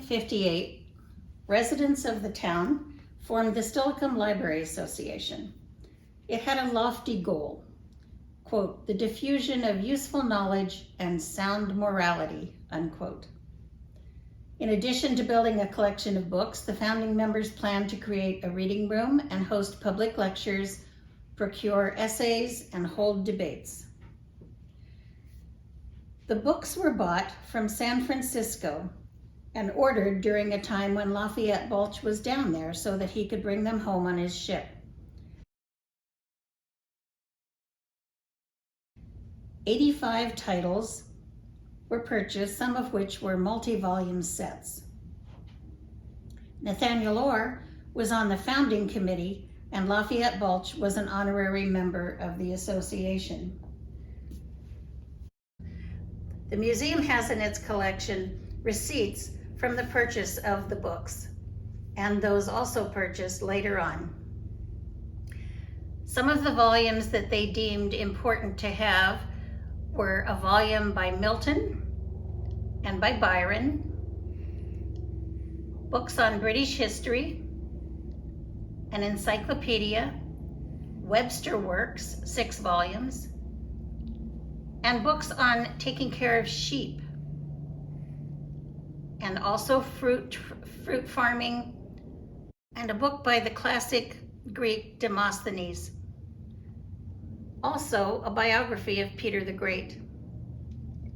1858, residents of the town formed the Steilacoom Library Association. It had a lofty goal, quote, the diffusion of useful knowledge and sound morality, unquote. In addition to building a collection of books, the founding members planned to create a reading room and host public lectures, procure essays, and hold debates. The books were bought from San Francisco and ordered during a time when Lafayette Balch was down there so that he could bring them home on his ship. 85 titles were purchased, some of which were multi-volume sets. Nathaniel Orr was on the founding committee, and Lafayette Balch was an honorary member of the association. The museum has in its collection receipts from the purchase of the books, and those also purchased later on. Some of the volumes that they deemed important to have were a volume by Milton and by Byron, books on British history, an encyclopedia, Webster Works, 6 volumes, and books on taking care of sheep, and also fruit farming, and a book by the classic Greek Demosthenes. Also, a biography of Peter the Great.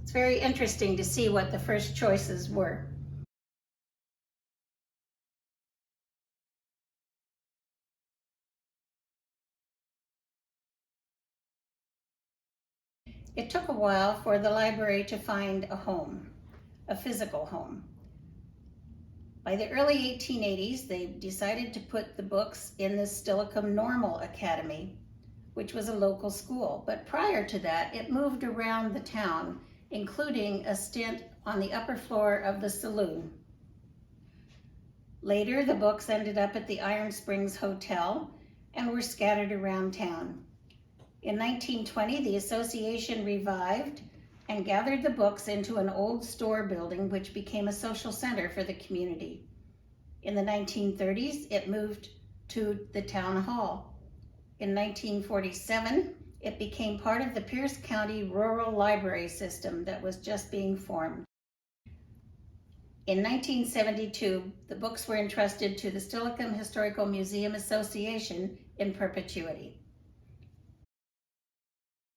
It's very interesting to see what the first choices were. It took a while for the library to find a home, a physical home. By the early 1880s, they decided to put the books in the Steilacoom Normal Academy, which was a local school. But prior to that, it moved around the town, including a stint on the upper floor of the saloon. Later, the books ended up at the Iron Springs Hotel and were scattered around town. In 1920, the association revived and gathered the books into an old store building, which became a social center for the community. In the 1930s, it moved to the town hall. In 1947, it became part of the Pierce County Rural Library System that was just being formed. In 1972, the books were entrusted to the Steilacoom Historical Museum Association in perpetuity.